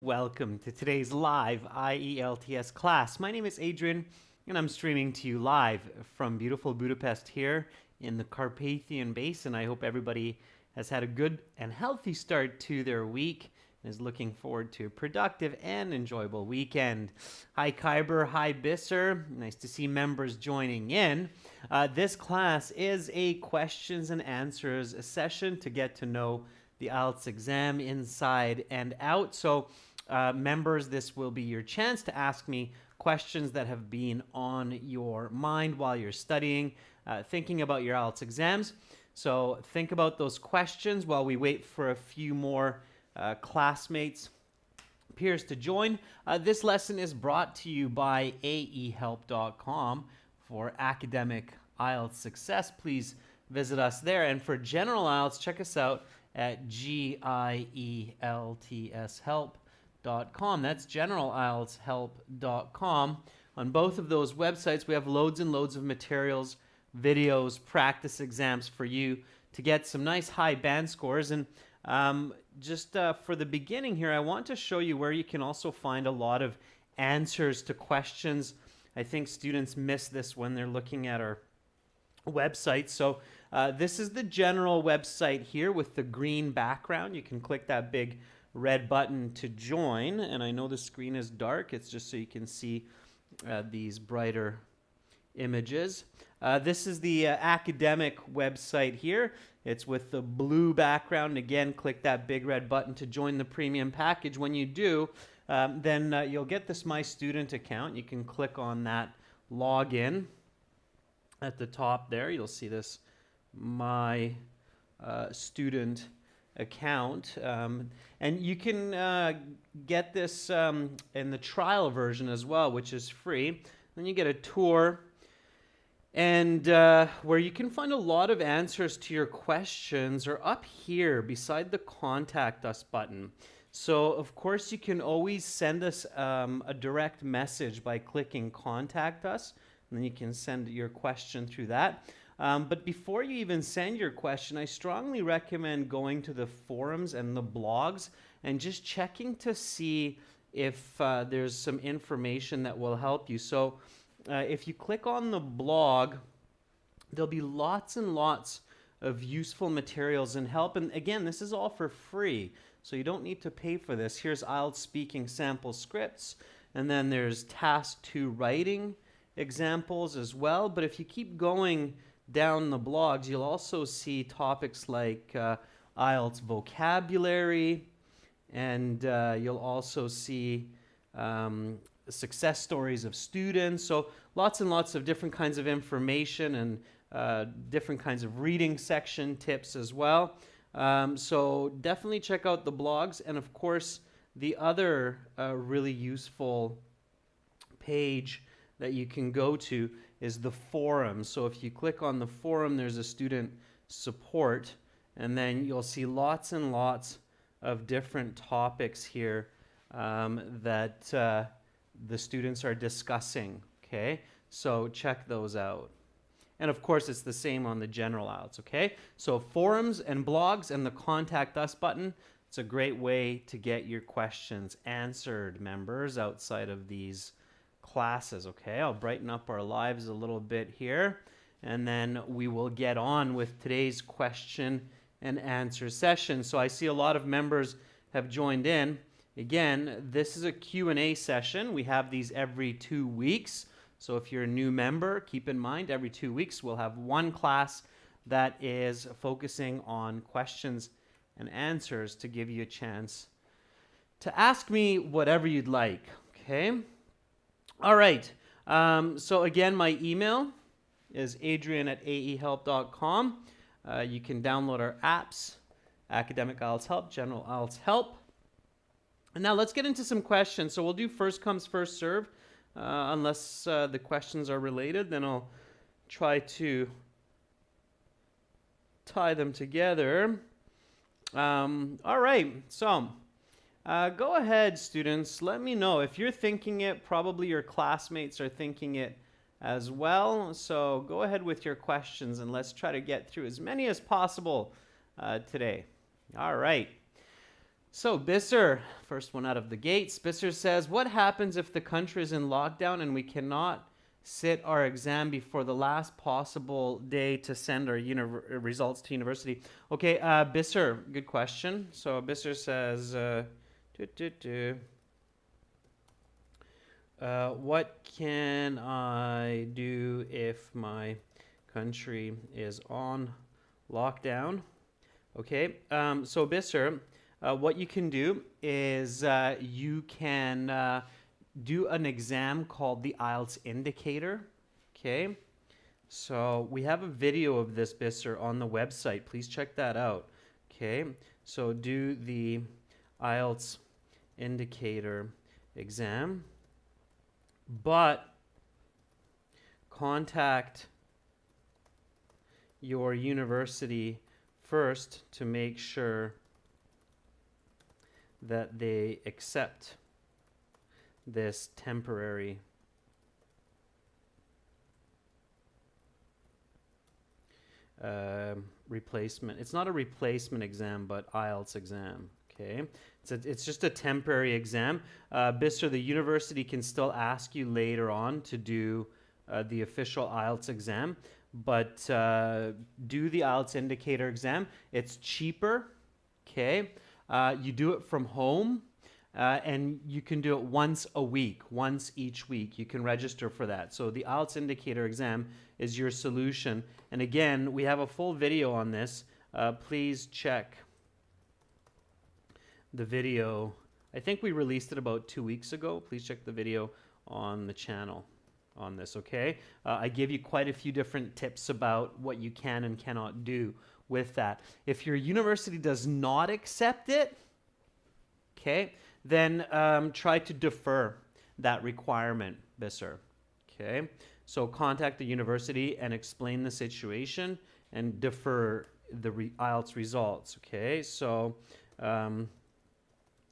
Welcome to today's live IELTS class. My name is Adrian and I'm streaming to you live from beautiful Budapest here in the Carpathian Basin. I hope everybody has had a good and healthy start to their week and is looking forward to a productive and enjoyable weekend. Hi Khyber, hi Bisser. Nice to see members joining in. This class is a questions and answers session to get to know the IELTS exam inside and out. So members, this will be your chance to ask me questions that have been on your mind while you're studying, thinking about your IELTS exams. So think about those questions while we wait for a few more classmates, peers to join. This lesson is brought to you by aehelp.com. For academic IELTS success, please visit us there. And for general IELTS, check us out at GIELTShelp.com. That's generalieltshelp.com. On both of those websites, we have loads and loads of materials, videos, practice exams for you to get some nice high band scores. And just for the beginning here, I want to show you where you can also find a lot of answers to questions. I think students miss this when they're looking at our website. So this is the general website here with the green background. You can click that big red button to join, and I know the screen is dark. It's just so you can see these brighter images. This is the academic website here. It's with the blue background. Again, click that big red button to join the premium package. When you do, then you'll get this My Student account. You can click on that login at the top there. You'll see this My Student account, and you can get this in the trial version as well, which is free. Then you get a tour, and where you can find a lot of answers to your questions are up here beside the Contact Us button. So of course you can always send us a direct message by clicking Contact Us, and then you can send your question through that. But before you even send your question, I strongly recommend going to the forums and the blogs and just checking to see if there's some information that will help you. So if you click on the blog, there'll be lots and lots of useful materials and help. And again, this is all for free, so you don't need to pay for this. Here's IELTS speaking sample scripts, and then there's task 2 writing examples as well. But if you keep going down the blogs, you'll also see topics like IELTS vocabulary, and you'll also see success stories of students. So lots and lots of different kinds of information and different kinds of reading section tips as well. So definitely check out the blogs. And of course, the other really useful page that you can go to is the forum. So if you click on the forum, there's a student support, and then you'll see lots and lots of different topics here that the students are discussing. Okay, so check those out. And of course, it's the same on the general IELTS. Okay, so forums and blogs and the Contact Us button. It's a great way to get your questions answered, members, outside of these classes. Okay, I'll brighten up our lives a little bit here, and then we will get on with today's question and answer session. So I see a lot of members have joined in. Again, this is a Q&A session. We have these every 2 weeks. So if you're a new member, keep in mind every 2 weeks we'll have one class that is focusing on questions and answers to give you a chance to ask me whatever you'd like. Okay? All right, so again, my email is adrian@aehelp.com. You can download our apps, Academic IELTS Help, General IELTS Help. And now let's get into some questions. So we'll do first comes, first serve. Unless the questions are related, then I'll try to tie them together. All right, so go ahead, students. Let me know if you're thinking it. Probably your classmates are thinking it as well. So go ahead with your questions, and let's try to get through as many as possible today. All right. So Bisser, first one out of the gate. Bisser says, what happens if the country is in lockdown and we cannot sit our exam before the last possible day to send our results to university? Okay, Bisser, good question. So Bisser says, what can I do if my country is on lockdown? Okay, so Bisser, what you can do is you can do an exam called the IELTS indicator. Okay, so we have a video of this, Bisser, on the website. Please check that out. Okay, so do the IELTS indicator exam, but contact your university first to make sure that they accept this temporary replacement. It's not a replacement exam, but IELTS exam. Okay, it's just a temporary exam. Bisser, the university can still ask you later on to do the official IELTS exam, but do the IELTS indicator exam. It's cheaper. Okay, you do it from home. And you can do it once a week, once each week. You can register for that. So the IELTS indicator exam is your solution. And again, we have a full video on this. Please check the video. I think we released it about 2 weeks ago. Please check the video on the channel on this, okay? I give you quite a few different tips about what you can and cannot do with that. If your university does not accept it, okay, then try to defer that requirement, Bisser. Okay, so contact the university and explain the situation and defer the IELTS results. Okay, so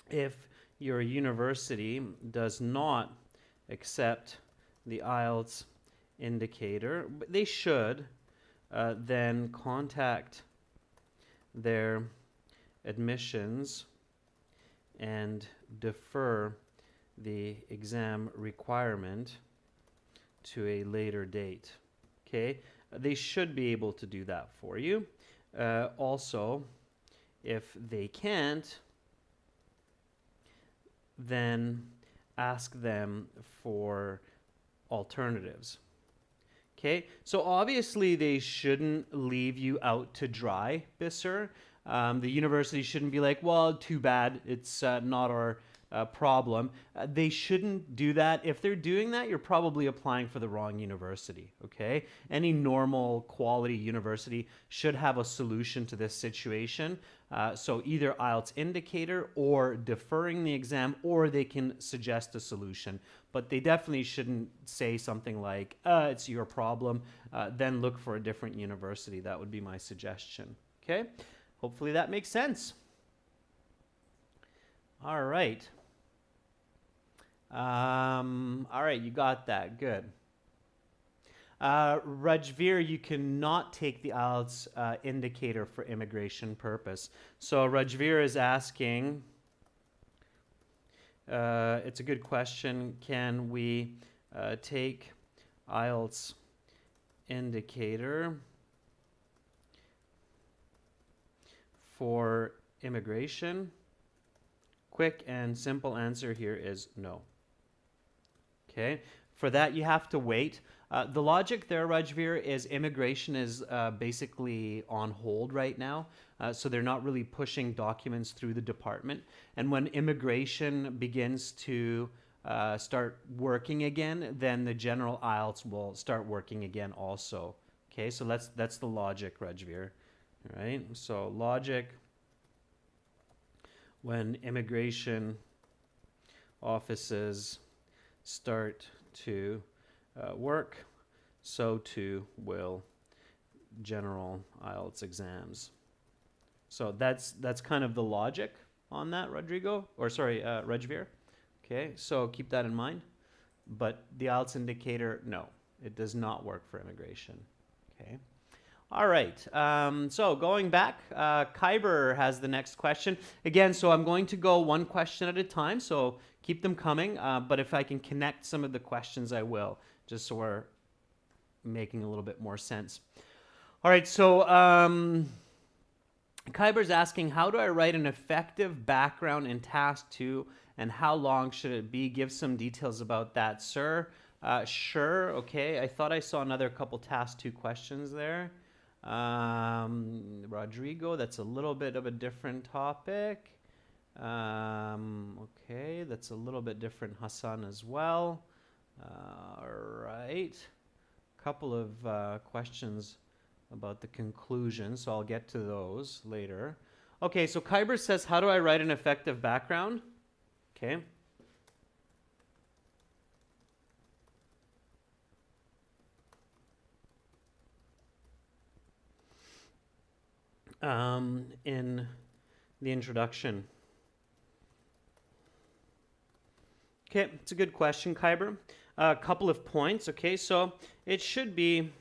if your university does not accept the IELTS indicator, but they should, then contact their admissions and defer the exam requirement to a later date. Okay, they should be able to do that for you. Also, if they can't, then ask them for alternatives. Okay, so obviously they shouldn't leave you out to dry, Bisser. The university shouldn't be like, well, too bad, it's not our problem. They shouldn't do that. If they're doing that, you're probably applying for the wrong university, okay? Any normal quality university should have a solution to this situation. So either IELTS indicator or deferring the exam, or they can suggest a solution. But they definitely shouldn't say something like, it's your problem, then look for a different university. That would be my suggestion, okay? Hopefully that makes sense. All right. All right, you got that. Good. Rajveer, you cannot take the IELTS indicator for immigration purpose. So Rajveer is asking, it's a good question, can we take IELTS indicator for immigration? Quick and simple answer here is no. Okay, for that you have to wait. The logic there, Rajveer, is immigration is basically on hold right now. So they're not really pushing documents through the department. And when immigration begins to start working again, then the general IELTS will start working again also. Okay, so that's the logic, Rajveer. All right, so logic, when immigration offices start to work, so too will general IELTS exams. So that's kind of the logic on that, Rajveer. Okay, so keep that in mind. But the IELTS indicator, no, it does not work for immigration. Okay. All right. So going back, Kyber has the next question. Again, so I'm going to go one question at a time, so keep them coming. But if I can connect some of the questions, I will, just so we're making a little bit more sense. All right, so Kyber's asking, how do I write an effective background in task 2, and how long should it be? Give some details about that, sir. Sure, okay. I thought I saw another couple task 2 questions there. Rodrigo, that's a little bit of a different topic. Okay, that's a little bit different. Hassan as well. All right. Couple of questions about the conclusion, so I'll get to those later. Okay, so Kyber says, how do I write an effective background? Okay. In the introduction. Okay, it's a good question, Kyber. A couple of points. Okay, so it should be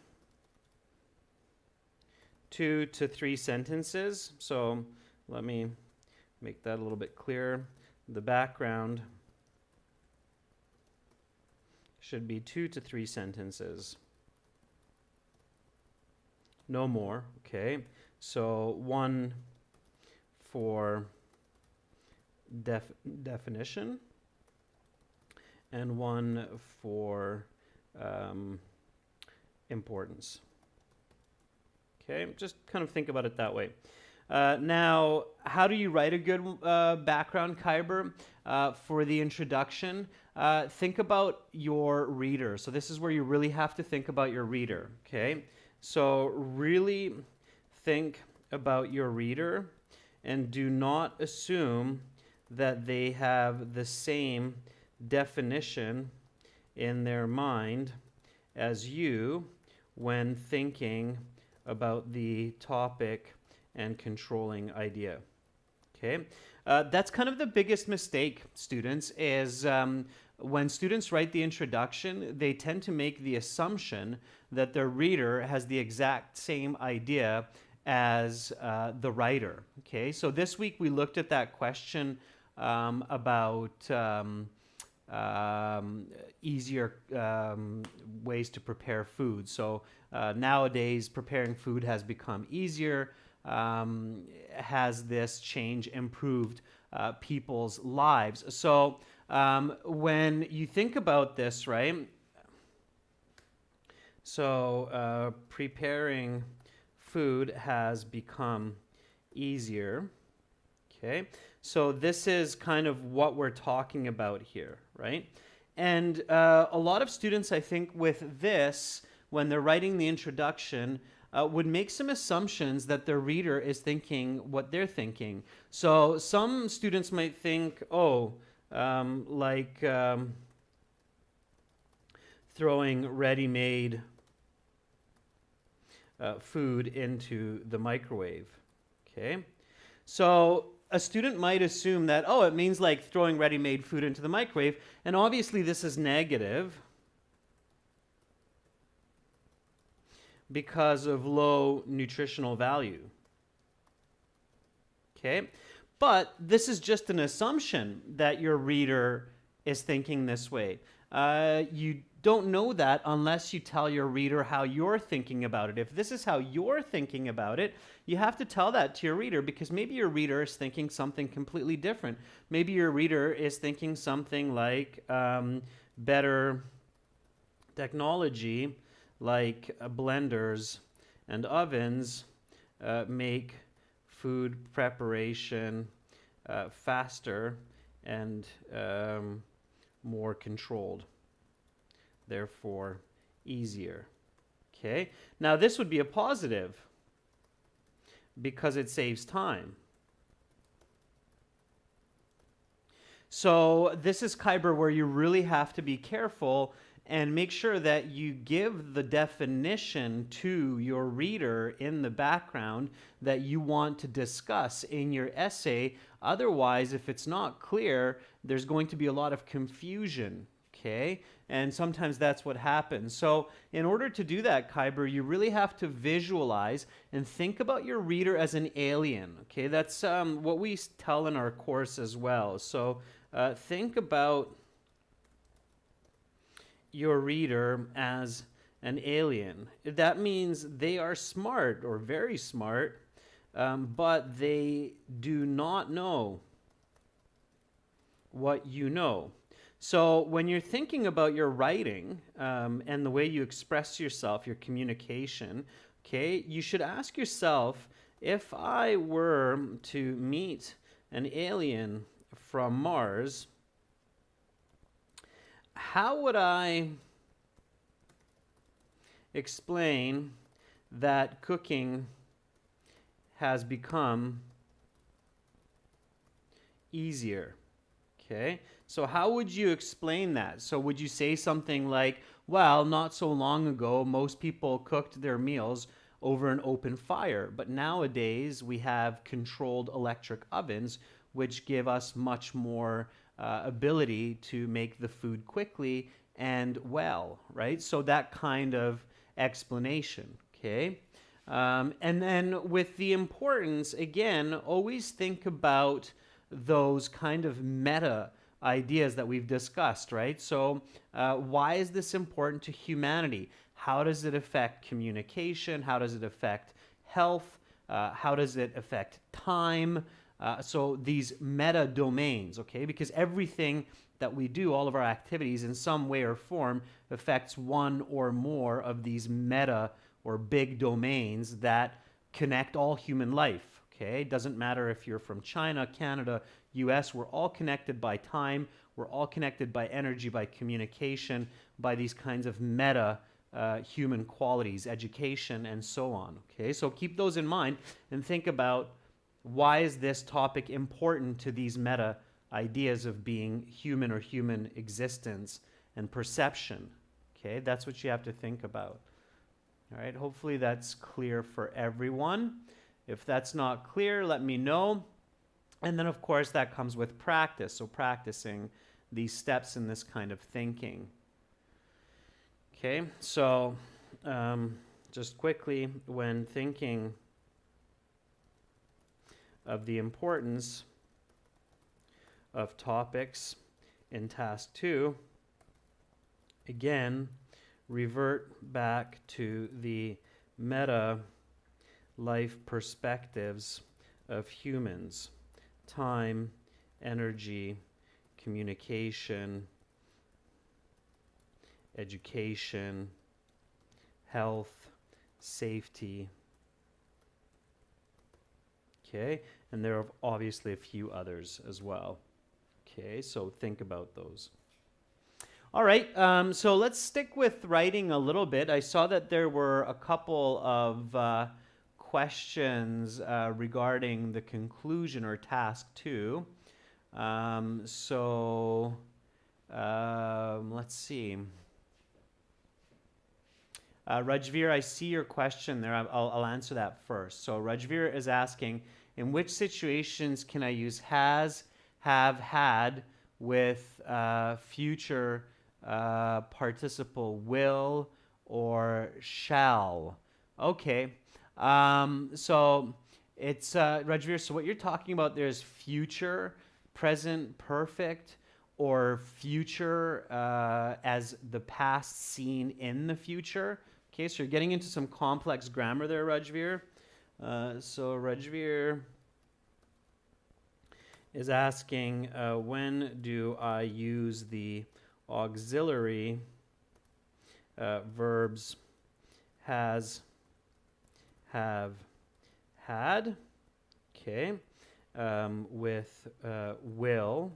2 to 3 sentences. So let me make that a little bit clearer. The background should be 2 to 3 sentences. No more. Okay, so one for definition and one for importance. Okay, just kind of think about it that way. Now, how do you write a good background, Kyber? For the introduction, think about your reader. So this is where you really have to think about your reader, okay? So really think about your reader and do not assume that they have the same definition in their mind as you when thinking about the topic and controlling idea. Okay, that's kind of the biggest mistake, students, is when students write the introduction, they tend to make the assumption that their reader has the exact same idea as the writer. Okay, so this week we looked at that question about easier ways to prepare food. So nowadays, preparing food has become easier. Has this change improved people's lives? So when you think about this, right? So preparing food has become easier. Okay, so this is kind of what we're talking about here, right? And a lot of students, I think, with this, when they're writing the introduction, would make some assumptions that their reader is thinking what they're thinking. So some students might think, oh, throwing ready-made food into the microwave. Okay, so a student might assume that, oh, it means like throwing ready-made food into the microwave, and obviously this is negative because of low nutritional value. Okay, but this is just an assumption that your reader is thinking this way. You don't know that unless you tell your reader how you're thinking about it. If this is how you're thinking about it, you have to tell that to your reader, because maybe your reader is thinking something completely different. Maybe your reader is thinking something like better technology, like blenders and ovens, make food preparation faster and more controlled, therefore easier. Okay, now this would be a positive because it saves time. So this is Kyber, where you really have to be careful and make sure that you give the definition to your reader in the background that you want to discuss in your essay. Otherwise, if it's not clear, there's going to be a lot of confusion. Okay, and sometimes that's what happens. So in order to do that, Kyber, you really have to visualize and think about your reader as an alien. Okay, that's what we tell in our course as well. So think about your reader as an alien. That means they are smart or very smart, but they do not know what you know. So when you're thinking about your writing and the way you express yourself, your communication, okay, you should ask yourself, if I were to meet an alien from Mars, how would I explain that cooking has become easier? Okay, so how would you explain that? So would you say something like, well, not so long ago, most people cooked their meals over an open fire, but nowadays we have controlled electric ovens, which give us much more ability to make the food quickly and well, right? So that kind of explanation, okay? And then with the importance, again, always think about those kind of meta ideas that we've discussed, right? So why is this important to humanity? How does it affect communication? How does it affect health? How does it affect time? So these meta domains, okay? Because everything that we do, all of our activities in some way or form affects one or more of these meta or big domains that connect all human life. Okay, it doesn't matter if you're from China, Canada, US, we're all connected by time, we're all connected by energy, by communication, by these kinds of meta human qualities, education, and so on. Okay, so keep those in mind and think about, why is this topic important to these meta ideas of being human or human existence and perception? Okay, that's what you have to think about. All right, hopefully that's clear for everyone. If that's not clear, let me know. And then, of course, that comes with practice. So practicing these steps in this kind of thinking. Okay, so just quickly, when thinking of the importance of topics in task 2, again, revert back to the meta life perspectives of humans: time, energy, communication, education, health, safety. Okay, and there are obviously a few others as well. Okay, so think about those. All right, so let's stick with writing a little bit. I saw that there were a couple of questions regarding the conclusion or task 2. Let's see. Rajveer, I see your question there. I'll answer that first. So Rajveer is asking, in which situations can I use has, have, had with future participle will or shall? Okay. So it's Rajveer, so what you're talking about there is future, present perfect, or future as the past seen in the future. Okay, so you're getting into some complex grammar there, Rajveer. So Rajveer is asking, when do I use the auxiliary verbs has, have, had, okay, with will,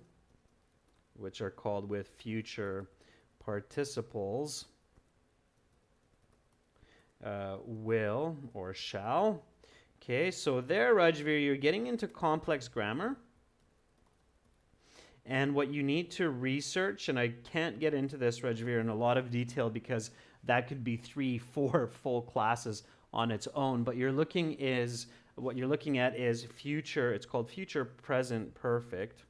which are called with future participles, will or shall. Okay, so there, Rajveer, you're getting into complex grammar. And what you need to research, and I can't get into this, Rajveer, in a lot of detail because that could be 3-4 full classes on its own, but what you're looking at is future, it's called future present perfect.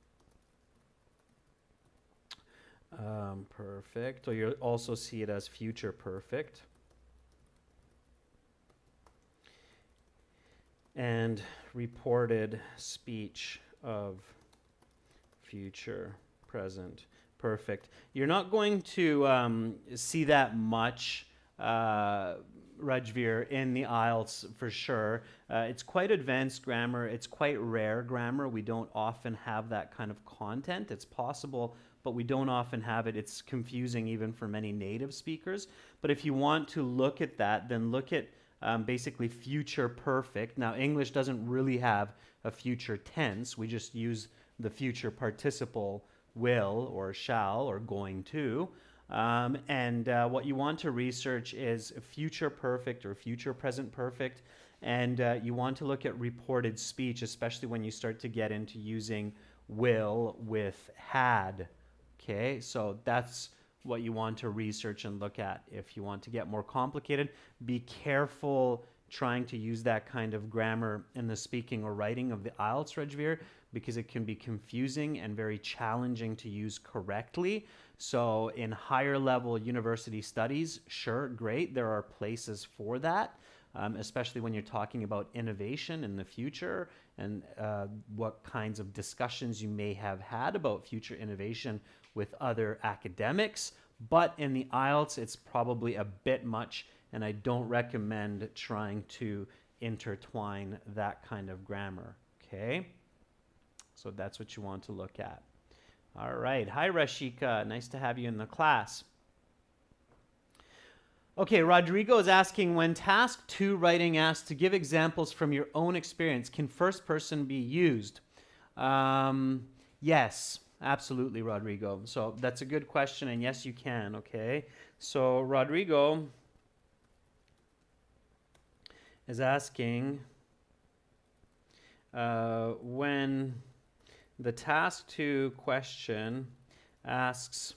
Perfect. Or you'll also see it as future perfect. And reported speech of future present perfect. You're not going to see that much, Rajveer, in the IELTS for sure. It's quite advanced grammar. It's quite rare grammar. We don't often have that kind of content. It's possible, but we don't often have it. It's confusing even for many native speakers. But if you want to look at that, then look at basically future perfect. Now, English doesn't really have a future tense. We just use the future participle will or shall or going to. What you want to research is future perfect or future present perfect. And you want to look at reported speech, especially when you start to get into using will with had. Okay, so that's what you want to research and look at. If you want to get more complicated, be careful trying to use that kind of grammar in the speaking or writing of the IELTS, Rajveer, because it can be confusing and very challenging to use correctly. So in higher level university studies, sure, great, there are places for that, especially when you're talking about innovation in the future and what kinds of discussions you may have had about future innovation with other academics. But in the IELTS, it's probably a bit much, and I don't recommend trying to intertwine that kind of grammar, okay? So that's what you want to look at. All right. Hi, Rashika. Nice to have you in the class. Okay, Rodrigo is asking, when task 2 writing asks to give examples from your own experience, can first person be used? Yes, absolutely, Rodrigo. So that's a good question, and yes, you can, okay? So Rodrigo is asking, when the task 2 question asks,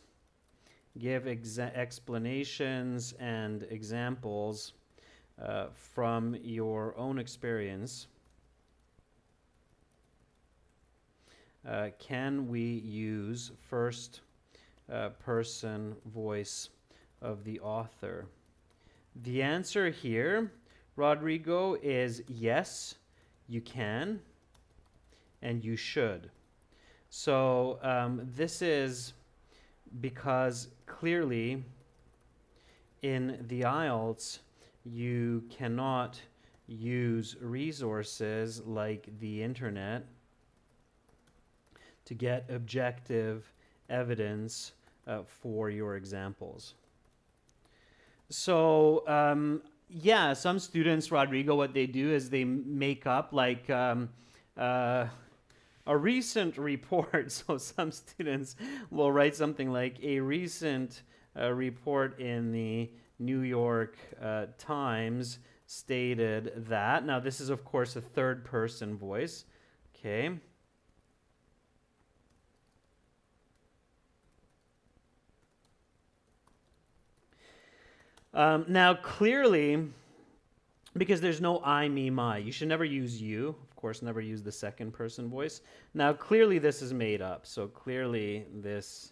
give explanations and examples from your own experience, can we use first person voice of the author? The answer here, Rodrigo, is yes, you can and you should. So this is because clearly in the IELTS you cannot use resources like the internet to get objective evidence for your examples. So yeah, some students, Rodrigo, what they do is they make up like a recent report. So some students will write something like a recent report in the New York Times stated that. Now this is of course a third person voice. Okay. Now clearly, because there's no I, me, my, you should never use you. Of course, never use the second person voice. Now clearly this is made up. So clearly this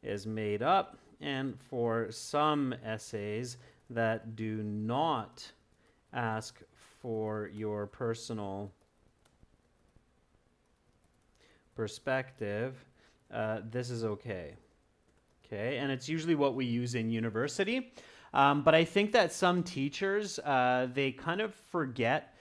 is made up. And for some essays that do not ask for your personal perspective, this is okay. Okay, and it's usually what we use in university. But I think that some teachers, they kind of forget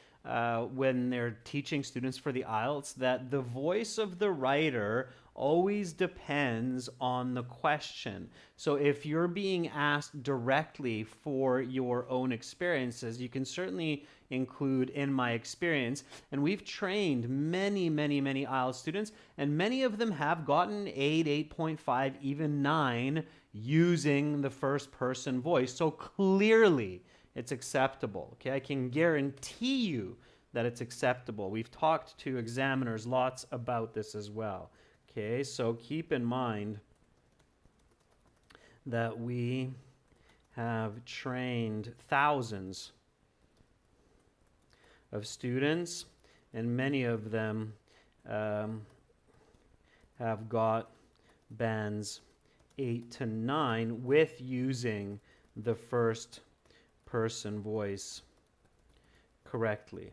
when they're teaching students for the IELTS that the voice of the writer always depends on the question. So if you're being asked directly for your own experiences, you can certainly include in my experience. And we've trained many IELTS students, and many of them have gotten 8, 8.5, even 9 using the first person voice. So clearly it's acceptable. Okay, I can guarantee you that it's acceptable. We've talked to examiners lots about this as well. Okay, so keep in mind that we have trained thousands of students, and many of them have got bands 8 to 9 with using the first person voice correctly.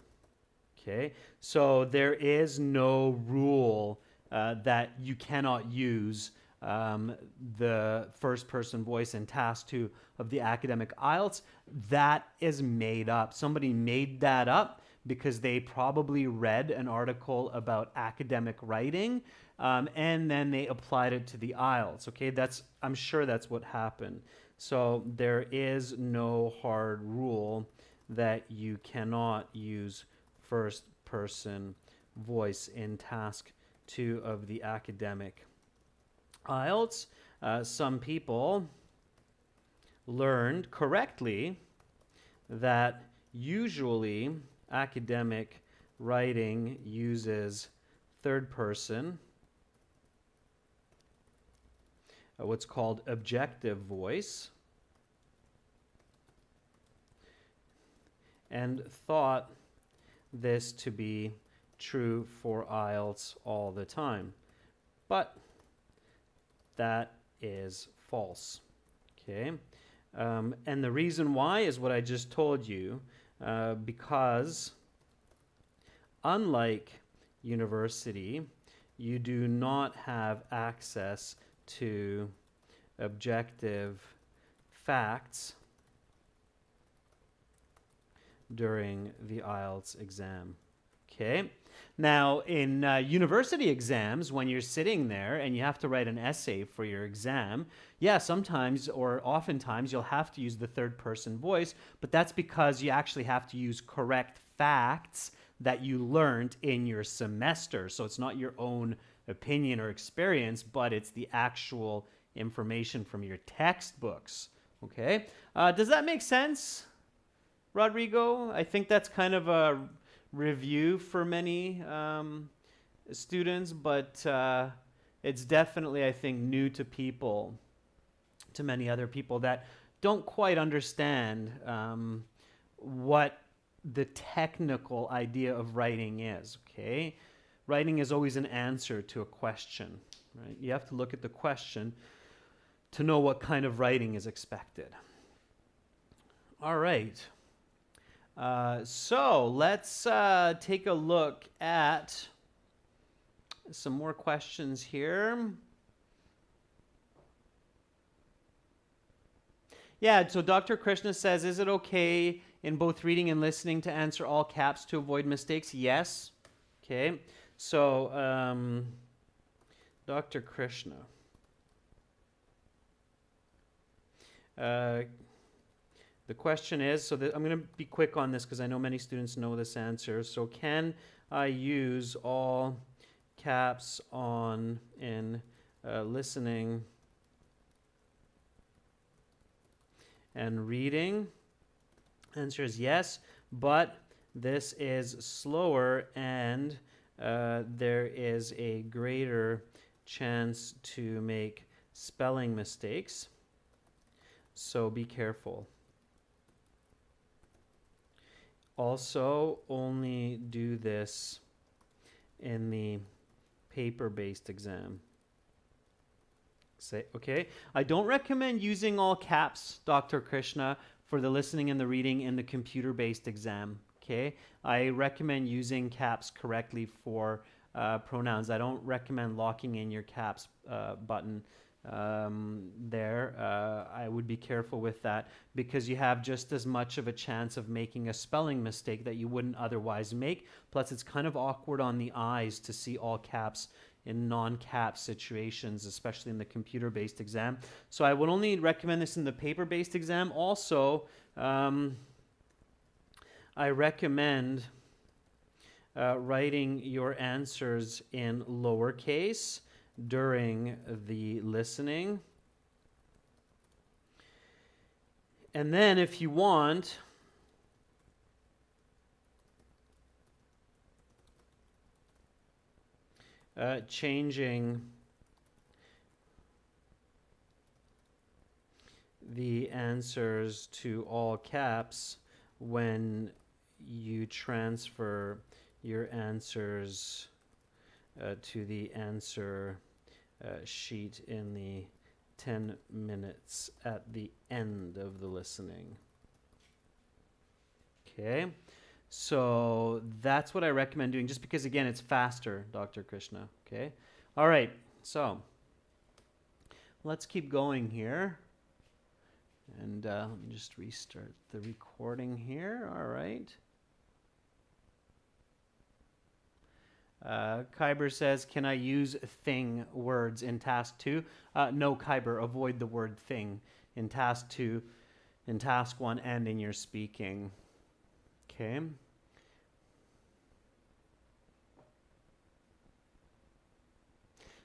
Okay, so there is no rule that you cannot use the first person voice in task 2 of the academic IELTS. That is made up. Somebody made that up because they probably read an article about academic writing and then they applied it to the IELTS. Okay, I'm sure that's what happened. So there is no hard rule that you cannot use first person voice in task 2 of the academic IELTS. Some people learned correctly that usually academic writing uses third person, what's called objective voice, and thought this to be true for IELTS all the time. But that is false. Okay, and the reason why is what I just told you, because unlike university, you do not have access to objective facts during the IELTS exam. Okay. Now, in university exams, when you're sitting there and you have to write an essay for your exam, yeah, sometimes or oftentimes you'll have to use the third person voice, but that's because you actually have to use correct facts that you learned in your semester. So it's not your own opinion or experience, but it's the actual information from your textbooks. Okay. Does that make sense, Rodrigo? I think that's kind of a review for many students, but it's definitely, I think, new to people, to many other people that don't quite understand what the technical idea of writing is. Okay, writing is always an answer to a question, right? You have to look at the question to know what kind of writing is expected. All right. So let's take a look at some more questions here. Yeah, so Dr. Krishna says, is it okay in both reading and listening to answer all caps to avoid mistakes? Yes. Okay. So, Dr. Krishna. The question is, so I'm going to be quick on this because I know many students know this answer. So can I use all caps on in listening and reading? Answer is yes, but this is slower and there is a greater chance to make spelling mistakes. So be careful. Also, only do this in the paper-based exam. Okay, I don't recommend using all caps, Dr. Krishna, for the listening and the reading in the computer-based exam. Okay, I recommend using caps correctly for pronouns. I don't recommend locking in your caps button there. I would be careful with that because you have just as much of a chance of making a spelling mistake that you wouldn't otherwise make. Plus, it's kind of awkward on the eyes to see all caps in non-cap situations, especially in the computer-based exam. So I would only recommend this in the paper-based exam. Also, I recommend writing your answers in lowercase during the listening. And then if you want, changing the answers to all caps when you transfer your answers to the answer sheet in the 10 minutes at the end of the listening. Okay, so that's what I recommend doing, just because, again, it's faster, Dr. Krishna. Okay, all right, so let's keep going here. And let me just restart the recording here. All right. Kyber says, can I use thing words in task 2? No, Kyber, avoid the word thing in task 2, in task 1, and in your speaking. Okay.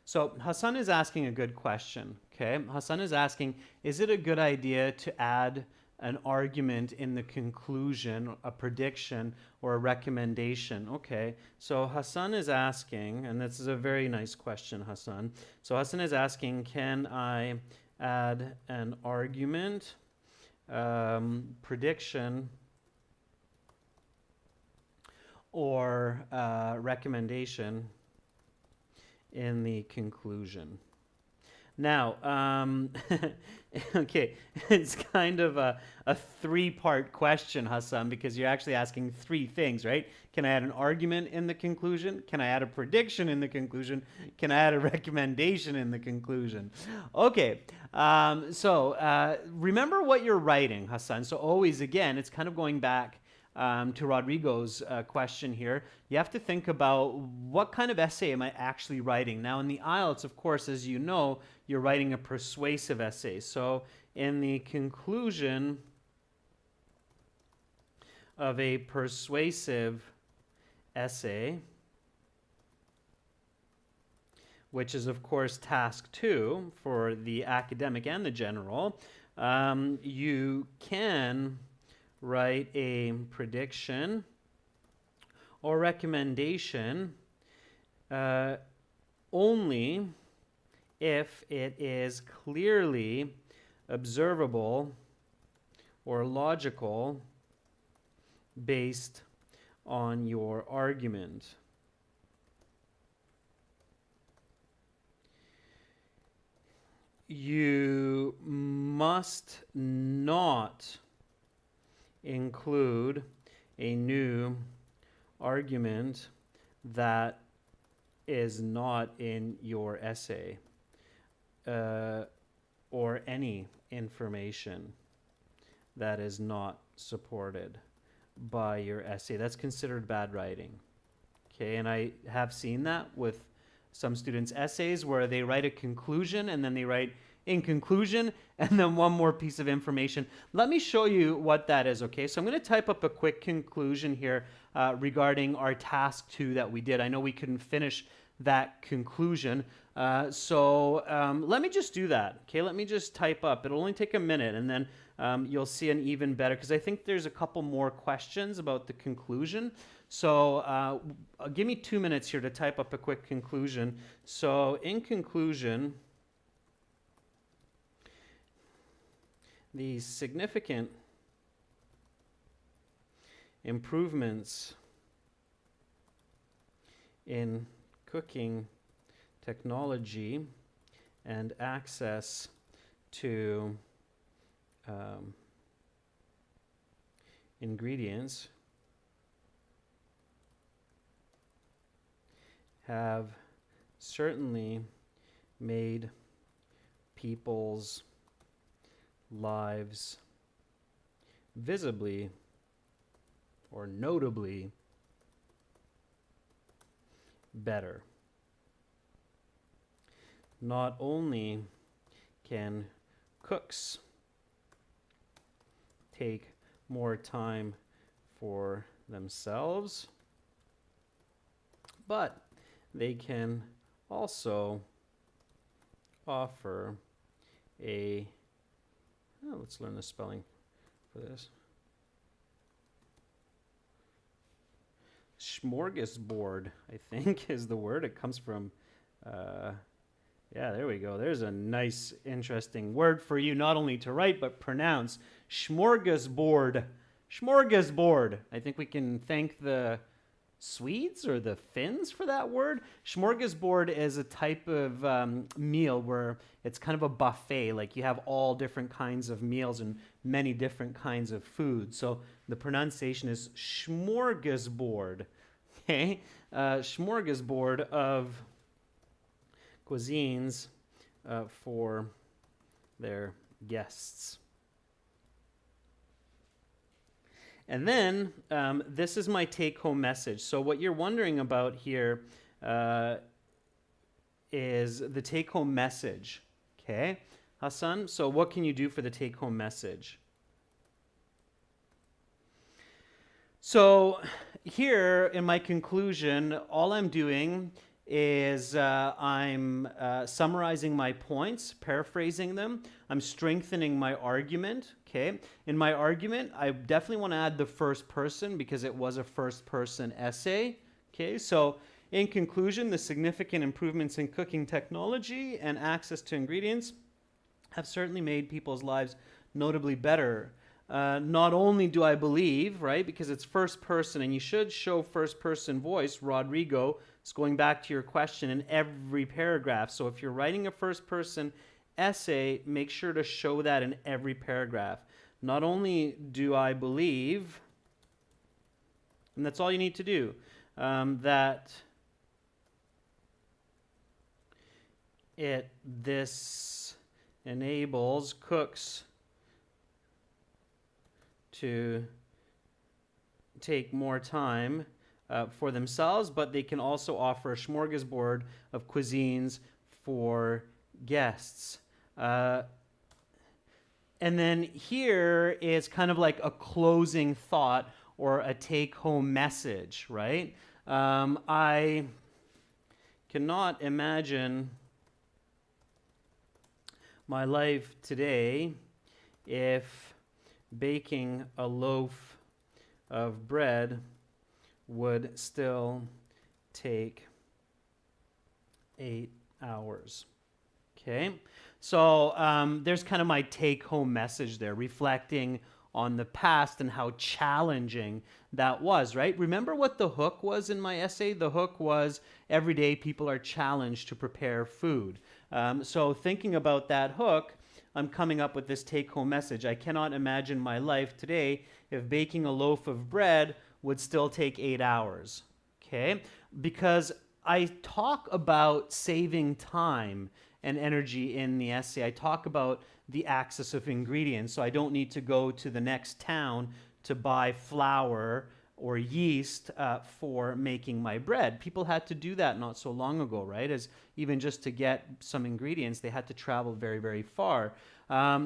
So Hassan is asking a good question. Okay. Hassan is asking, is it a good idea to add an argument in the conclusion, a prediction, or a recommendation? Okay, so Hassan is asking, and this is a very nice question, Hassan. So Hassan is asking, can I add an argument, prediction, or recommendation in the conclusion? Now, okay, it's kind of a three-part question, Hassan, because you're actually asking three things, right? Can I add an argument in the conclusion? Can I add a prediction in the conclusion? Can I add a recommendation in the conclusion? Okay, so remember what you're writing, Hassan. So always, again, it's kind of going back to Rodrigo's question here. You have to think about, what kind of essay am I actually writing? Now, in the IELTS, of course, as you know, you're writing a persuasive essay. So in the conclusion of a persuasive essay, which is, of course, task 2 for the academic and the general, you can write a prediction or recommendation only if it is clearly observable or logical based on your argument. You must not include a new argument that is not in your essay, or any information that is not supported by your essay. That's considered bad writing. Okay, and I have seen that with some students' essays where they write a conclusion and then they write in conclusion and then one more piece of information. Let me show you what that is, okay? So I'm going to type up a quick conclusion here regarding our task 2 that we did. I know we couldn't finish that conclusion, so let me just do that, okay? Let me just type up. It'll only take a minute, and then you'll see an even better, because I think there's a couple more questions about the conclusion. So give me 2 minutes here to type up a quick conclusion. So in conclusion, the significant improvements in cooking technology and access to ingredients have certainly made people's lives visibly or notably better. Not only can cooks take more time for themselves, but they can also offer a, let's learn the spelling for this. Smorgasbord, I think, is the word. It comes from, yeah, there we go. There's a nice, interesting word for you, not only to write, but pronounce. Smorgasbord. Smorgasbord. I think we can thank the Swedes or the Finns for that word. Smorgasbord is a type of meal where it's kind of a buffet, like you have all different kinds of meals and many different kinds of food. So the pronunciation is smorgasbord. Okay, smorgasbord of cuisines for their guests. And then this is my take-home message. So what you're wondering about here is the take-home message. Okay, Hassan, so what can you do for the take-home message? So here in my conclusion, all I'm doing is I'm summarizing my points, paraphrasing them. I'm strengthening my argument, okay? In my argument, I definitely want to add the first person because it was a first person essay, okay? So in conclusion, the significant improvements in cooking technology and access to ingredients have certainly made people's lives notably better. Not only do I believe, right, because it's first person and you should show first person voice, Rodrigo, it's going back to your question in every paragraph. So if you're writing a first person essay, make sure to show that in every paragraph. Not only do I believe, and that's all you need to do, that this enables cooks to take more time for themselves, but they can also offer a smorgasbord of cuisines for guests. And then here is kind of like a closing thought or a take-home message, right? I cannot imagine my life today if baking a loaf of bread would still take 8 hours. Okay, so there's kind of my take-home message there, reflecting on the past and how challenging that was, right? Remember what the hook was in my essay? The hook was every day people are challenged to prepare food. So thinking about that hook, I'm coming up with this take-home message. I cannot imagine my life today if baking a loaf of bread would still take 8 hours, okay? Because I talk about saving time and energy in the essay. I talk about the access of ingredients, so I don't need to go to the next town to buy flour or yeast for making my bread. People had to do that not so long ago, right? As even just to get some ingredients, they had to travel very, very far.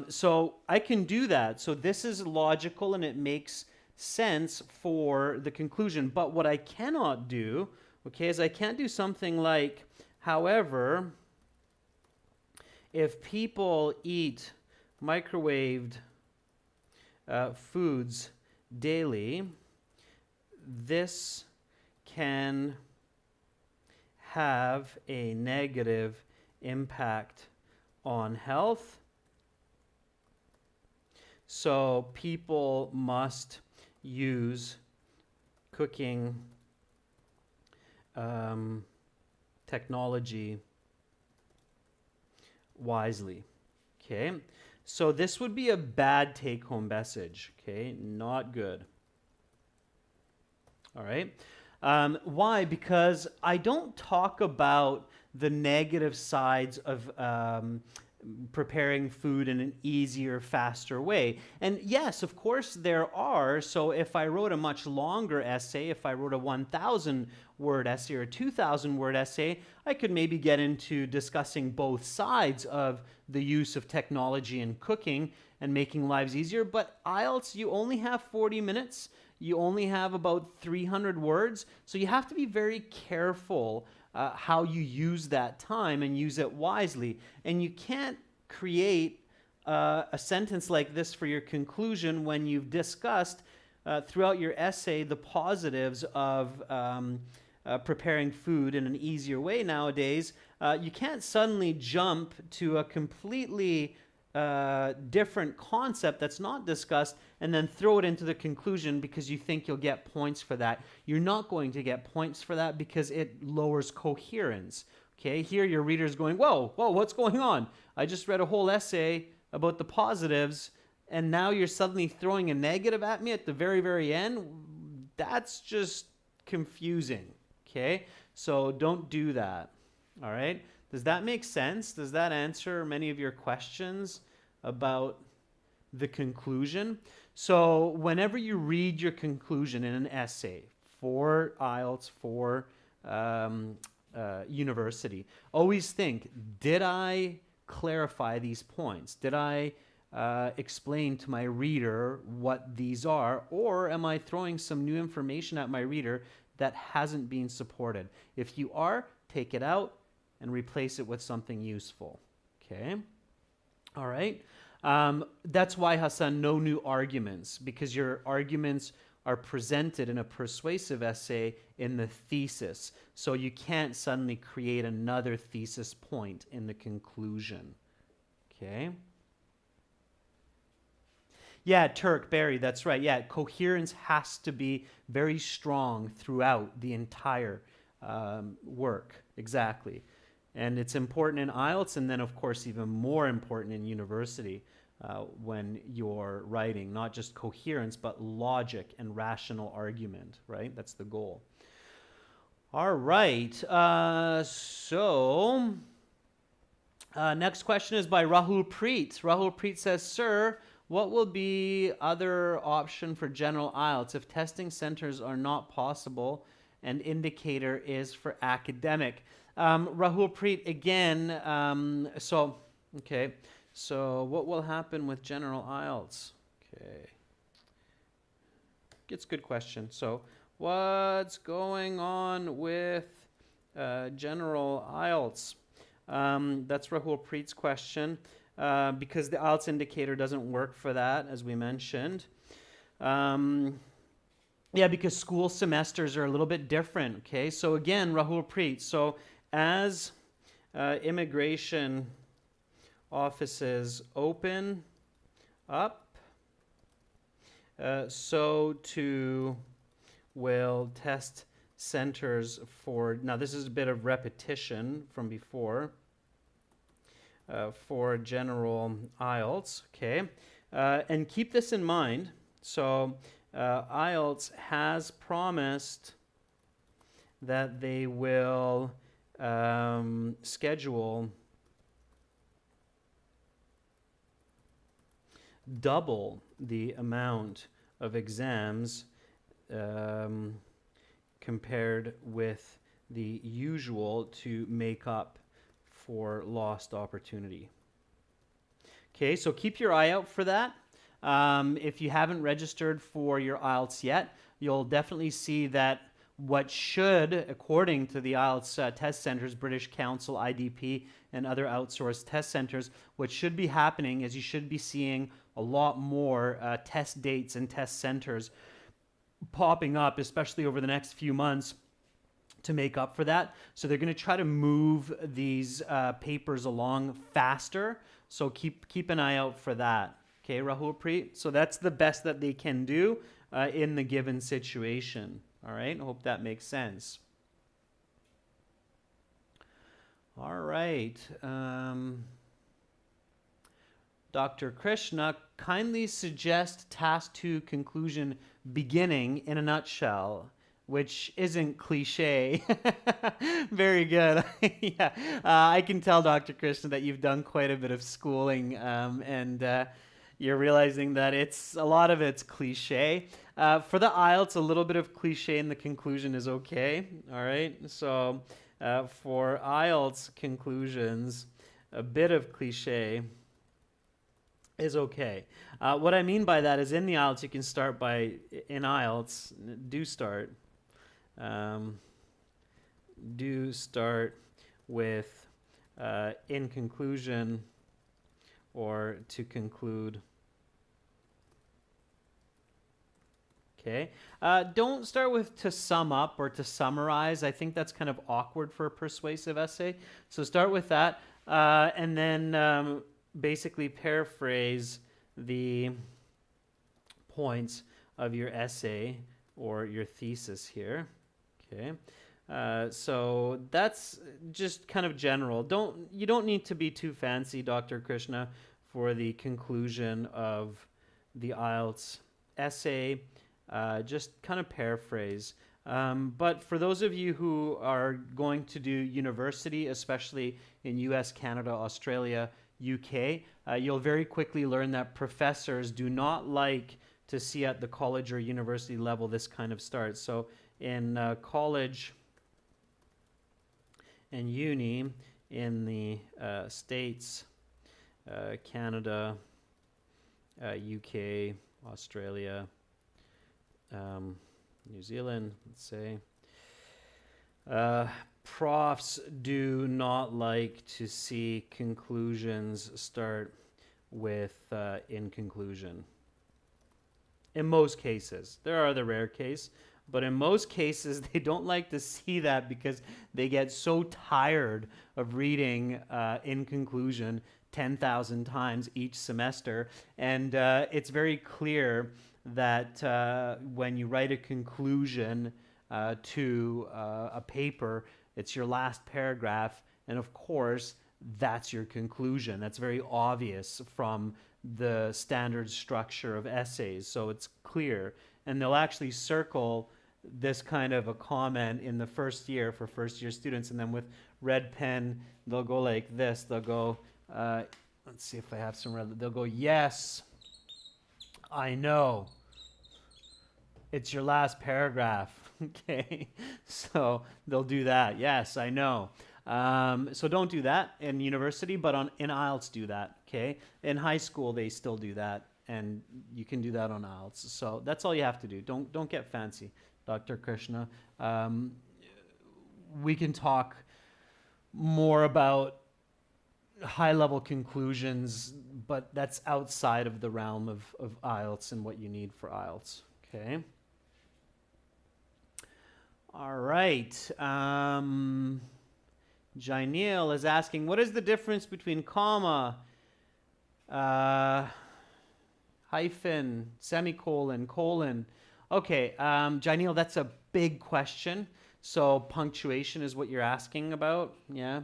So I can do that. So this is logical and it makes sense for the conclusion. But what I cannot do, okay, is I can't do something like, however, if people eat microwaved foods daily, this can have a negative impact on health. So people must use cooking technology wisely. Okay, so this would be a bad take-home message. Okay, not good. All right. Why? Because I don't talk about the negative sides of preparing food in an easier, faster way. And yes, of course there are. So if I wrote a much longer essay, if I wrote a 1,000 word essay or a 2,000 word essay, I could maybe get into discussing both sides of the use of technology in cooking and making lives easier. But IELTS, you only have 40 minutes. You only have about 300 words. So you have to be very careful how you use that time and use it wisely. And you can't create a sentence like this for your conclusion when you've discussed throughout your essay the positives of preparing food in an easier way nowadays. You can't suddenly jump to a completely different concept that's not discussed and then throw it into the conclusion because you think you'll get points for that. You're not going to get points for that because it lowers coherence. Okay, here your reader's going, whoa, what's going on? I just read a whole essay about the positives and now you're suddenly throwing a negative at me at the very, very end. That's just confusing. Okay, so don't do that. All right. Does that make sense? Does that answer many of your questions about the conclusion? So whenever you read your conclusion in an essay for IELTS, for university, always think, did I clarify these points? Did I explain to my reader what these are? Or am I throwing some new information at my reader that hasn't been supported? If you are, take it out and replace it with something useful. Okay? All right? That's why, Hassan, no new arguments, because your arguments are presented in a persuasive essay in the thesis. So you can't suddenly create another thesis point in the conclusion. Okay? Yeah, Turk, Barry, that's right. Yeah, coherence has to be very strong throughout the entire work. Exactly. And it's important in IELTS, and then, of course, even more important in university when you're writing, not just coherence, but logic and rational argument, right? That's the goal. All right. Next question is by Rahul Preet. Rahul Preet says, Sir, what will be other option for general IELTS if testing centers are not possible and indicator is for academic? Rahul Preet, again, so what will happen with general IELTS? Okay. It's a good question. So what's going on with general IELTS? That's Rahul Preet's question because the IELTS indicator doesn't work for that, as we mentioned. Yeah, because school semesters are a little bit different, okay? So again, Rahul Preet, so as immigration offices open up, so too will test centers for, now this is a bit of repetition from before, for general IELTS, okay? And keep this in mind, so IELTS has promised that they will schedule double the amount of exams compared with the usual to make up for lost opportunity. Okay, so keep your eye out for that. If you haven't registered for your IELTS yet, you'll definitely see that what should, according to the IELTS test centers, British Council, IDP, and other outsourced test centers, what should be happening is you should be seeing a lot more test dates and test centers popping up, especially over the next few months, to make up for that. So they're going to try to move these papers along faster. So keep an eye out for that. Okay, Rahul Preet. So that's the best that they can do in the given situation. All right, I hope that makes sense. All right. Dr. Krishna, kindly suggest task 2 conclusion beginning in a nutshell, which isn't cliche. Very good. Yeah, I can tell, Dr. Krishna, that you've done quite a bit of schooling and you're realizing that a lot of it's cliche. For the IELTS, a little bit of cliche in the conclusion is okay. All right. So for IELTS conclusions, a bit of cliche is okay. What I mean by that is in the IELTS, you can start by, in IELTS, do start with in conclusion or to conclude. Okay. Don't start with to sum up or to summarize. I think that's kind of awkward for a persuasive essay. So start with that. And then basically paraphrase the points of your essay or your thesis here. Okay. So that's just kind of general. You don't need to be too fancy, Dr. Krishna, for the conclusion of the IELTS essay. Just kind of paraphrase. But for those of you who are going to do university, especially in US, Canada, Australia, UK, you'll very quickly learn that professors do not like to see at the college or university level this kind of start. So in college and uni in the States, Canada, UK, Australia, New Zealand, let's say, profs do not like to see conclusions start with in conclusion. In most cases. There are the rare case, but in most cases they don't like to see that because they get so tired of reading in conclusion 10,000 times each semester. And it's very clear that when you write a conclusion to a paper, it's your last paragraph, and of course that's your conclusion. That's very obvious from the standard structure of essays, so it's clear. And they'll actually circle this kind of a comment in the first year for first year students, and then with red pen they'll go like this. They'll go, let's see if I have some red, they'll go, yes, I know. It's your last paragraph. Okay, so they'll do that. Yes, I know. So don't do that in university, but in IELTS do that. Okay, in high school they still do that, and you can do that on IELTS. So that's all you have to do. Don't get fancy, Dr. Krishna. We can talk more about high-level conclusions, but that's outside of the realm of IELTS and what you need for IELTS. Okay. All right. Jainil is asking, what is the difference between comma, hyphen, semicolon, colon? Okay, Jainil, that's a big question. So punctuation is what you're asking about, yeah?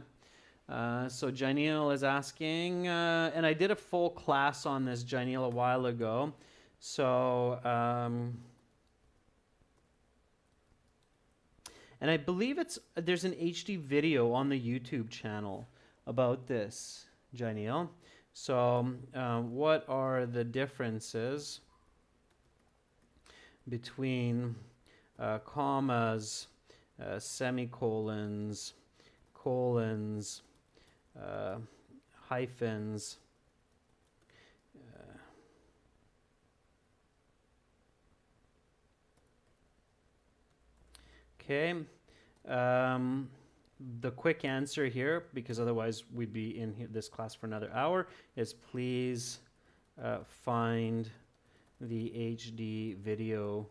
So Jainil is asking, and I did a full class on this, Jainil, a while ago. So, and I believe there's an HD video on the YouTube channel about this, Jainil. So what are the differences between commas, semicolons, colons, hyphens, okay. The quick answer here, because otherwise we'd be in this class for another hour, is please find the HD video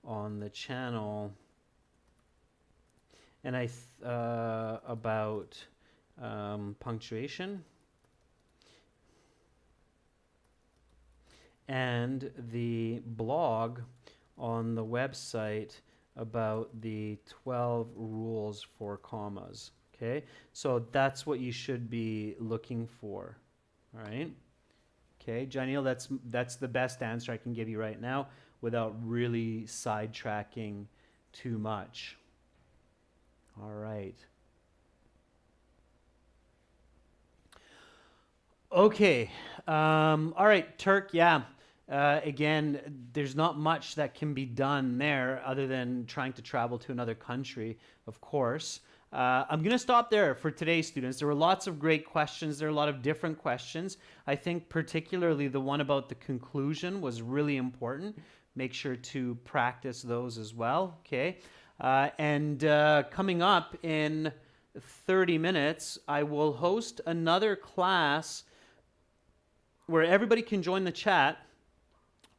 on the channel, and about punctuation, and the blog on the website about the 12 rules for commas. Okay, so that's what you should be looking for. All right. Okay, Janil, that's the best answer I can give you right now without really sidetracking too much. All right. Okay. All right, Turk. Yeah. Again, there's not much that can be done there other than trying to travel to another country, of course. I'm going to stop there for today, students. There were lots of great questions. There are a lot of different questions. I think particularly the one about the conclusion was really important. Make sure to practice those as well, okay? And coming up in 30 minutes, I will host another class where everybody can join the chat,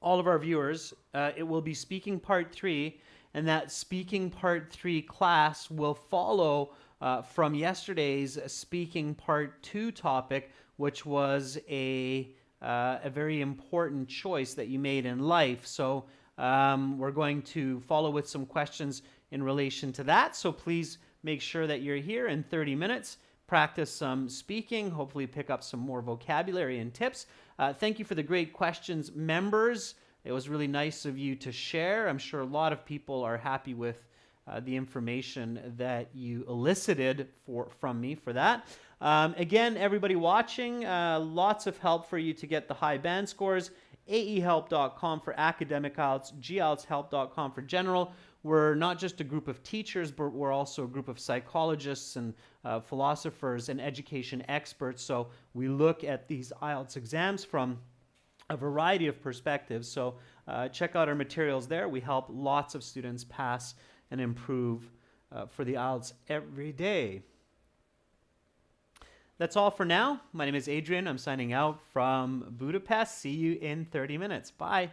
all of our viewers. It will be Speaking Part 3, and that Speaking Part 3 class will follow from yesterday's Speaking Part 2 topic, which was a very important choice that you made in life. So we're going to follow with some questions in relation to that. So please make sure that you're here in 30 minutes. Practice some speaking, hopefully pick up some more vocabulary and tips. Thank you for the great questions, members. It was really nice of you to share. I'm sure a lot of people are happy with the information that you elicited from me for that. Again, everybody watching, lots of help for you to get the high band scores. aehelp.com for academic IELTS, gieltshelp.com for general. We're not just a group of teachers, but we're also a group of psychologists and philosophers and education experts. So we look at these IELTS exams from a variety of perspectives. So check out our materials there. We help lots of students pass and improve for the IELTS every day. That's all for now. My name is Adrian. I'm signing out from Budapest. See you in 30 minutes. Bye.